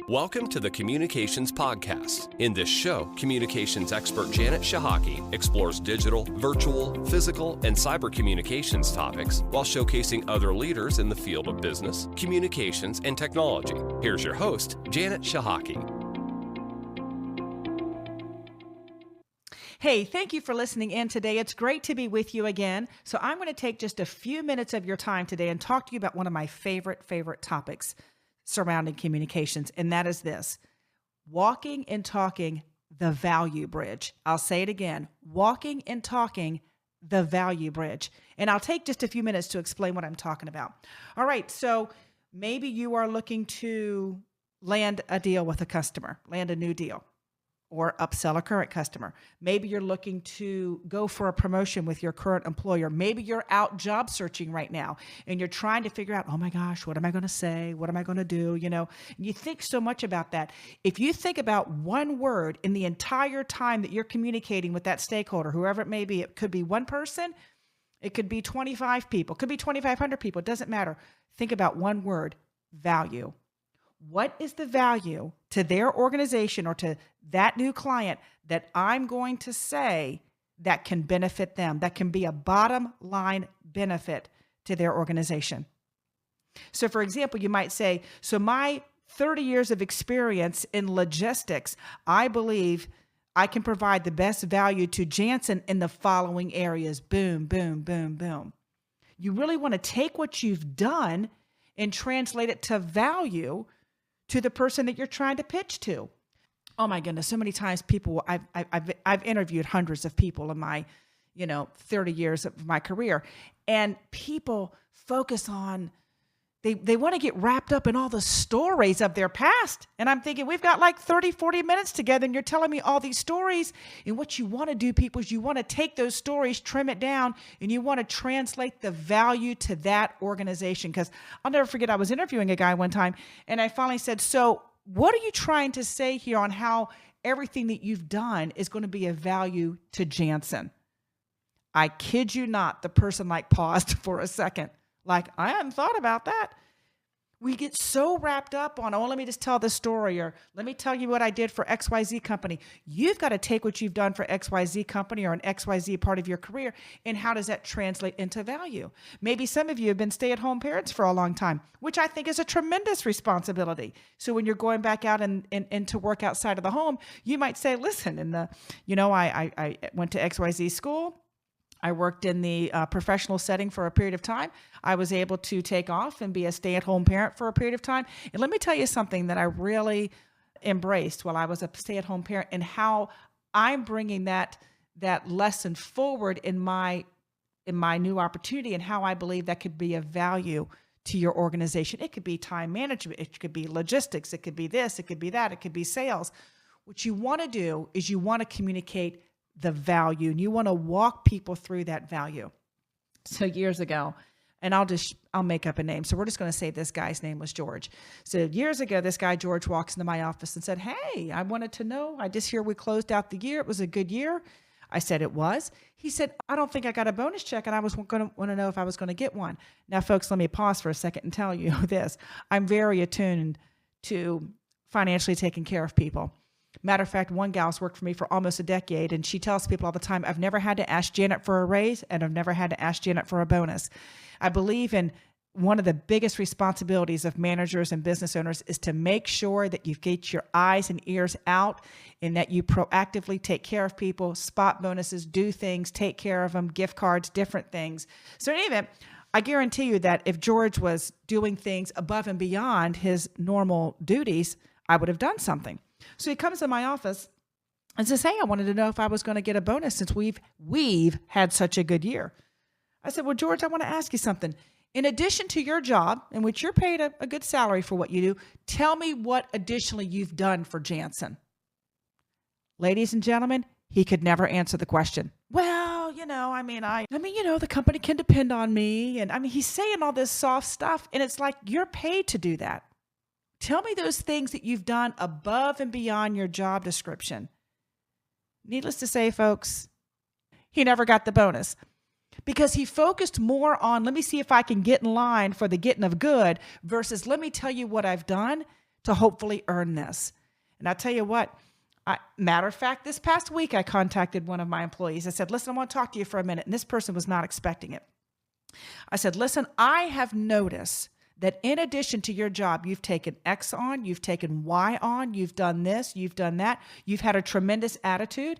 Welcome to the Communications Podcast. In this show, communications expert Janet Chihocky explores digital, virtual, physical, and cyber communications topics while showcasing other leaders in the field of business, communications, and technology. Here's your host, Janet Chihocky. Hey, thank you for listening in today. It's great to be with you again. So I'm going to take just a few minutes of your time today and talk to you about one of my favorite topics surrounding communications, and that is this: walking and talking the value bridge. I'll say it again: walking and talking the value bridge. And I'll take just a few minutes to explain what I'm talking about. All right, so maybe you are looking to land a deal with a customer, land a new deal, or upsell a current customer. Maybe you're looking to go for a promotion with your current employer. Maybe you're out job searching right now and you're trying to figure out, oh my gosh, what am I going to say? What am I going to do? And you think so much about that. If you think about one word in the entire time that you're communicating with that stakeholder, whoever it may be, it could be one person, it could be 25 people, it could be 2,500 people, it doesn't matter. Think about one word: value. What is the value to their organization or to that new client that I'm going to say that can benefit them, that can be a bottom line benefit to their organization? So for example, you might say, so my 30 years of experience in logistics, I believe I can provide the best value to Jansen in the following areas. Boom, boom, boom, boom. You really want to take what you've done and translate it to value to the person that you're trying to pitch to. Oh my goodness, so many times I've interviewed hundreds of people in my 30 years of my career, and people focus on they want to get wrapped up in all the stories of their past. And I'm thinking, we've got like 30, 40 minutes together and you're telling me all these stories. And what you want to do, people, is you want to take those stories, trim it down, and you want to translate the value to that organization. Because I'll never forget, I was interviewing a guy one time and I finally said, so what are you trying to say here on how everything that you've done is going to be of value to Jansen? I kid you not, the person paused for a second. I hadn't thought about that. We get so wrapped up on, let me just tell this story, or let me tell you what I did for XYZ company. You've got to take what you've done for XYZ company or an XYZ part of your career, and how does that translate into value? Maybe some of you have been stay-at-home parents for a long time, which I think is a tremendous responsibility. So when you're going back out and to work outside of the home, you might say, listen, I went to XYZ school. I worked in the professional setting for a period of time. I was able to take off and be a stay-at-home parent for a period of time. And let me tell you something that I really embraced while I was a stay-at-home parent, and how I'm bringing that lesson forward in my new opportunity, and how I believe that could be of value to your organization. It could be time management. It could be logistics. It could be this. It could be that. It could be sales. What you want to do is you want to communicate the value, and you want to walk people through that value. So years ago, and I'll make up a name. So we're just going to say this guy's name was George. So years ago, this guy, George, walks into my office and said, hey, I wanted to know, I just hear we closed out the year. It was a good year. I said it was. He said, I don't think I got a bonus check, and I was going to want to know if I was going to get one. Now, folks, let me pause for a second and tell you this. I'm very attuned to financially taking care of people. Matter of fact, one gal's worked for me for almost a decade, and she tells people all the time, I've never had to ask Janet for a raise, and I've never had to ask Janet for a bonus. I believe in one of the biggest responsibilities of managers and business owners is to make sure that you get your eyes and ears out, and that you proactively take care of people, spot bonuses, do things, take care of them, gift cards, different things. So in any event, I guarantee you that if George was doing things above and beyond his normal duties, I would have done something. So he comes to my office and says, hey, I wanted to know if I was going to get a bonus since we've had such a good year. I said, well, George, I want to ask you something. In addition to your job, in which you're paid a good salary for what you do, tell me what additionally you've done for Jansen. Ladies and gentlemen, he could never answer the question. Well, the company can depend on me. And he's saying all this soft stuff, and it's like, you're paid to do that. Tell me those things that you've done above and beyond your job description. Needless to say, folks, he never got the bonus because he focused more on, let me see if I can get in line for the getting of good versus let me tell you what I've done to hopefully earn this. And I tell you what, matter of fact, this past week, I contacted one of my employees. I said, listen, I want to talk to you for a minute. And this person was not expecting it. I said, listen, I have noticed that in addition to your job, you've taken X on, you've taken Y on, you've done this, you've done that. You've had a tremendous attitude.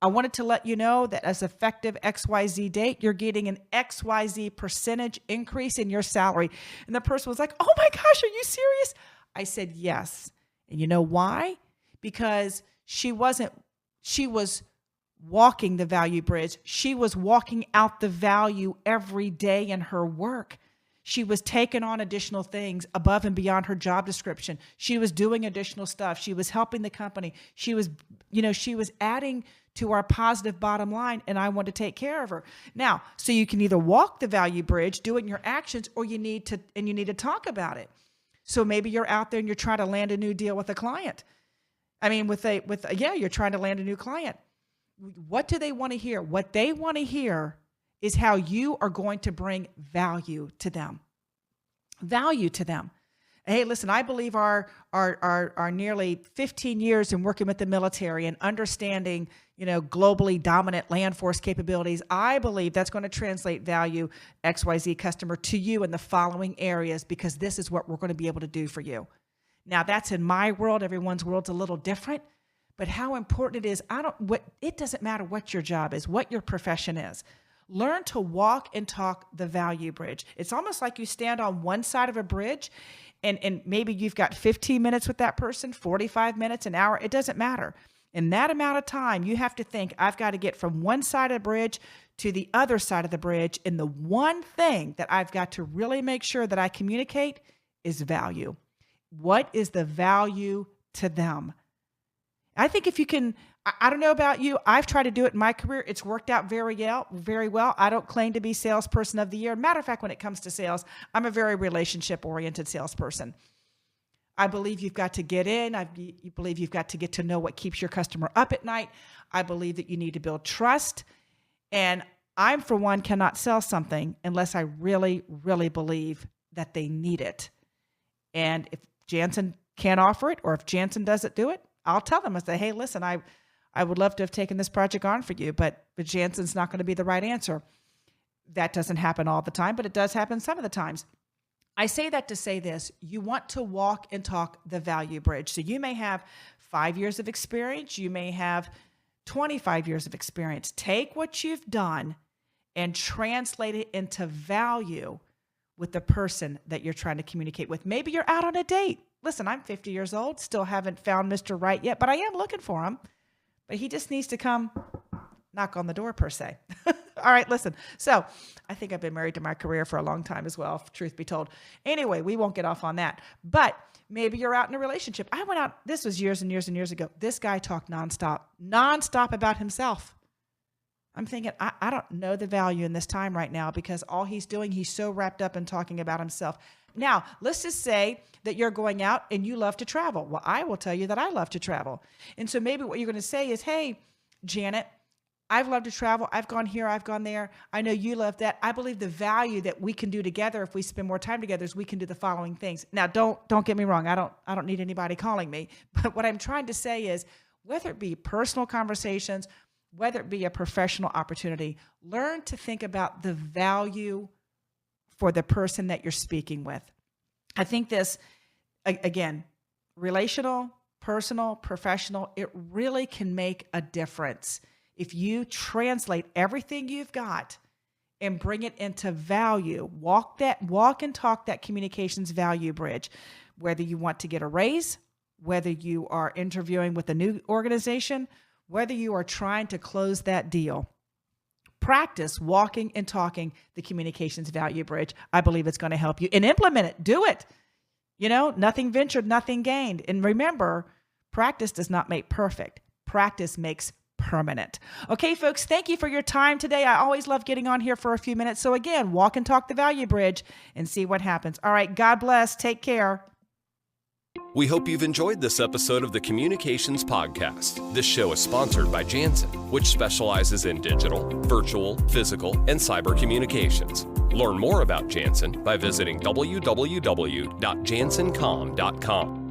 I wanted to let you know that as effective XYZ date, you're getting an XYZ percentage increase in your salary. And the person was like, oh my gosh, are you serious? I said, yes. And you know why? Because she was walking the value bridge. She was walking out the value every day in her work. She was taking on additional things above and beyond her job description. She was doing additional stuff. She was helping the company. She was adding to our positive bottom line, and I want to take care of her. Now, so you can either walk the value bridge, do it in your actions, or you need to talk about it. So maybe you're out there and you're trying to land a new deal with a client. I mean, you're trying to land a new client. What do they want to hear? What they want to hear is how you are going to bring value to them. Value to them. Hey, listen, I believe our nearly 15 years in working with the military and understanding, globally dominant land force capabilities, I believe that's going to translate value XYZ customer to you in the following areas, because this is what we're going to be able to do for you. Now, that's in my world. Everyone's world's a little different, but how important it is, it doesn't matter what your job is, what your profession is. Learn to walk and talk the value bridge. It's almost like you stand on one side of a bridge and maybe you've got 15 minutes with that person, 45 minutes, an hour. It doesn't matter. In that amount of time, you have to think, I've got to get from one side of the bridge to the other side of the bridge. And the one thing that I've got to really make sure that I communicate is value. What is the value to them? I think if you can, I don't know about you, I've tried to do it in my career. It's worked out very well. I don't claim to be salesperson of the year. Matter of fact, when it comes to sales, I'm a very relationship-oriented salesperson. I believe you've got to get in. I believe you've got to get to know what keeps your customer up at night. I believe that you need to build trust. And I, for one, cannot sell something unless I really, really believe that they need it. And if Jansen can't offer it, or if Jansen doesn't do it, I'll tell them. I say, hey, listen, I would love to have taken this project on for you, but Jansen's not going to be the right answer. That doesn't happen all the time, but it does happen some of the times. I say that to say this: you want to walk and talk the value bridge. So you may have 5 years of experience. You may have 25 years of experience. Take what you've done and translate it into value with the person that you're trying to communicate with. Maybe you're out on a date. Listen, I'm 50 years old, still haven't found Mr. Right yet, but I am looking for him. But he just needs to come knock on the door, per se. All right, listen. So I think I've been married to my career for a long time as well, truth be told. Anyway, we won't get off on that. But maybe you're out in a relationship. I went out, this was years and years and years ago. This guy talked nonstop about himself. I'm thinking, I don't know the value in this time right now, because all he's doing, he's so wrapped up in talking about himself. Now, let's just say that you're going out and you love to travel. Well, I will tell you that I love to travel. And so maybe what you're going to say is, hey, Janet, I've loved to travel. I've gone here. I've gone there. I know you love that. I believe the value that we can do together if we spend more time together is we can do the following things. Now, don't get me wrong. I don't need anybody calling me. But what I'm trying to say is, whether it be personal conversations, whether it be a professional opportunity, learn to think about the value for the person that you're speaking with. I think this, again, relational, personal, professional, it really can make a difference if you translate everything you've got and bring it into value. Walk and talk that communications value bridge. Whether you want to get a raise, whether you are interviewing with a new organization, whether you are trying to close that deal. Practice walking and talking the communications value bridge. I believe it's going to help you. And implement it. Do it. Nothing ventured, nothing gained. And remember, practice does not make perfect. Practice makes permanent. Okay, folks, thank you for your time today. I always love getting on here for a few minutes. So again, walk and talk the value bridge and see what happens. All right, God bless. Take care. We hope you've enjoyed this episode of the Communications Podcast. This show is sponsored by Jansen, which specializes in digital, virtual, physical, and cyber communications. Learn more about Jansen by visiting www.jansencom.com.